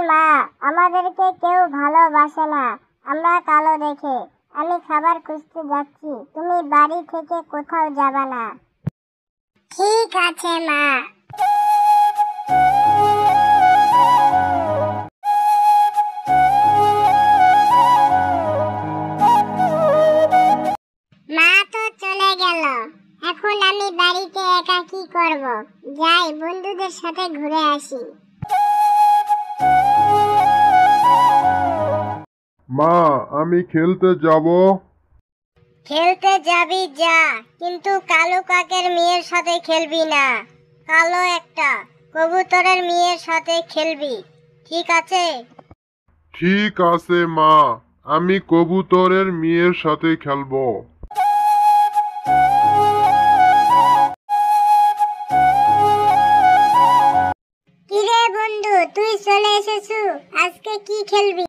মা, আমাদেরকে কেউ ভালোবাসে না, আমরা কালো দেখে। আমি খাবার খুঁজতে যাচ্ছি, তুমি বাড়ি থেকে কোথাও যাবা না। ঠিক আছে মা। মা তো চলে গেল, এখন আমি বাড়িতে একা কি করব? যাই, বন্ধুদের সাথে ঘুরে আসি। মা, আমি খেলতে যাব। খেলতে যাবি যা, কিন্তু কালো কাকের মেয়ের সাথে খেলবি না। কালো একটা কবুতরের মেয়ের সাথে খেলবি, ঠিক আছে? ঠিক আছে মা, আমি কবুতরের মেয়ের সাথে খেলবো। কিরে বন্ধু, তুই চলে এসেছু, আজকে কি খেলবি?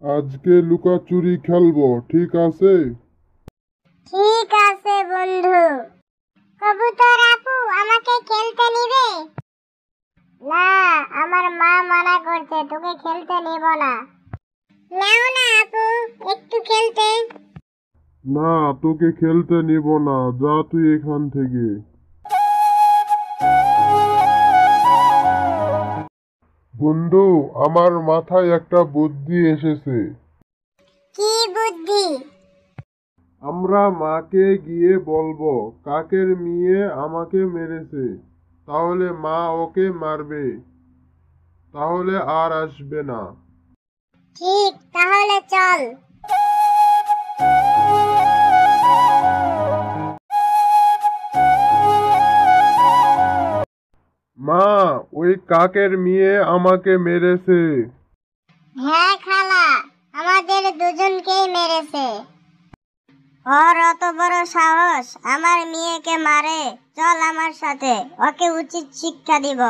আজকে লুকাচুরি খেলবো, ঠিক আছে? ঠিক আছে বন্ধু। কবুতর আপু আমাকে খেলতে নিবে? না, আমার মা মানা করছে, তোকে খেলতে নিব না। নাও না আপু, একটু খেলতে। না, তোকে খেলতে নিব না, যা তুই এখান থেকে। বন্ধু, আমার মাথায় একটা বুদ্ধি এসেছে। কি বুদ্ধি? আমরা মাকে গিয়ে বলবো কাকের মেয়ে আমাকে মেরেছে, তাহলে মা ওকে মারবে, তাহলে আর আসবে না। ঠিক, তাহলে চল। মা, ওই কাকের মেয়ে আমাকে মেরেছে। হ্যাঁ খালা, আমাদের দুজনকেই মেরেছে। ওর অত বড় সাহস আমার মেয়েকে মারে। চল আমার সাথে, ওকে উচিত শিক্ষা দিব।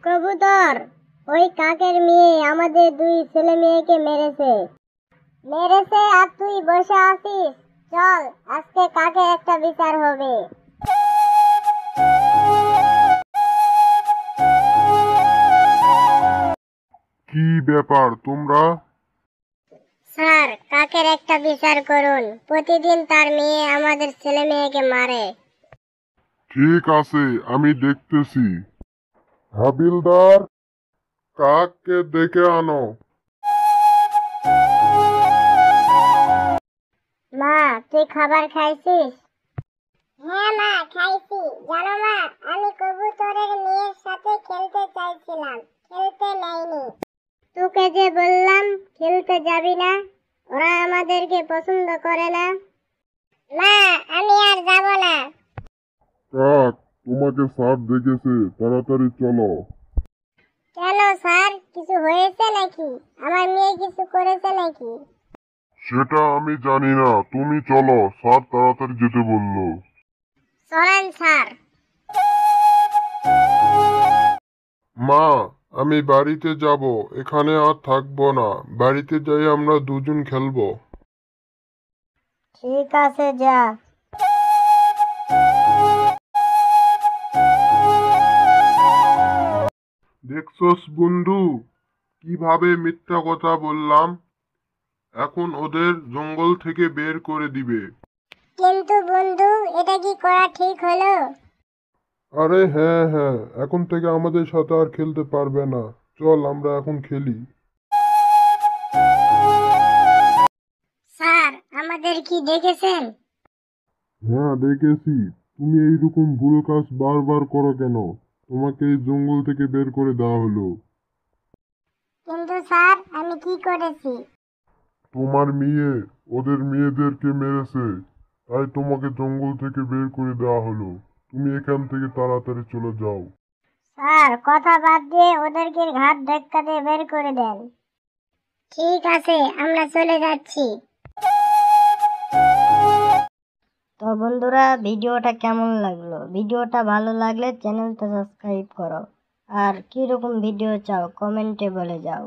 কবুতর, ওই কাকের মেয়ে আমাদের দুই ছেলে মেয়েকে মেরেছে। আর তুই বসে আছিস? চল, আজকে কাকের একটা বিচার হবে। কি ব্যাপার তোমরা? স্যার, কাকের একটা বিচার করুন। প্রতিদিন তার মেয়ে আমাদের ছেলে মেয়েকে মারে। ঠিক আছে, আমি দেখতেছি। হাবিলদার, কাককে ডেকে আনো। মা, তুই খাবার খাইছিস? হ্যাঁ মা, খাইছি। জানো মা, আমি কবুতরের মেয়ের সাথে খেলতে চাইছিলাম, খেলতে নেয়নি। তোকে যে বললাম খেলতে যাবি না, ওরা আমাদেরকে পছন্দ করে না। মা, আমি আর যাব না। কাক, তোমাকে স্যার ডেকেছে, তাড়াতাড়ি চলো। কেন স্যার, কিছু হয়েছে নাকি? আমার মেয়ে কিছু করেছে নাকি? সেটা আমি জানি না, তুমি চলো, স্যার তাড়াতাড়ি যেতে বললো। চলেন স্যার। মা, আমি বাড়িতে যাব, এখানে আর থাকবো না। বাড়িতে যাই আমরা দুজন খেলবো। ঠিক আছে, যা। দেখছস বন্ধু, কিভাবে মিথ্যা কথা বললাম? এখন ওদের জঙ্গল থেকে বের করে দিবে। কিন্তু বন্ধু, এটা কি করা ঠিক হলো? আরে হ্যাঁ হ্যাঁ, এখন থেকে আমাদের সাথে আর খেলতে পারবে না। চল আমরা এখন খেলি। স্যার, আমাদের কি দেখেছেন? হ্যাঁ দেখেছি। তুমি এইরকম ভুল কাজ বারবার করো কেন? তোমাকে এই জঙ্গল থেকে বের করে দেওয়া হলো। কিন্তু স্যার, আমি কি করেছি? তোমার মেয়ে ওদের মেয়েদেরকে মেরেছে, তাই তোমাকে জঙ্গল থেকে বের করে দেওয়া হলো। তুমি এখান থেকে তাড়াতাড়ি চলে যাও। স্যার, কথা বাদ দিয়ে ওদেরকে ঘাট ধাক্কা দিয়ে বের করে দেন। ঠিক আছে, আমরা চলে যাচ্ছি। তো বন্ধুরা, ভিডিওটা কেমন লাগলো? ভিডিওটা ভালো লাগলে চ্যানেলটা সাবস্ক্রাইব করো। আর কি রকম ভিডিও চাও কমেন্টে বলে যাও।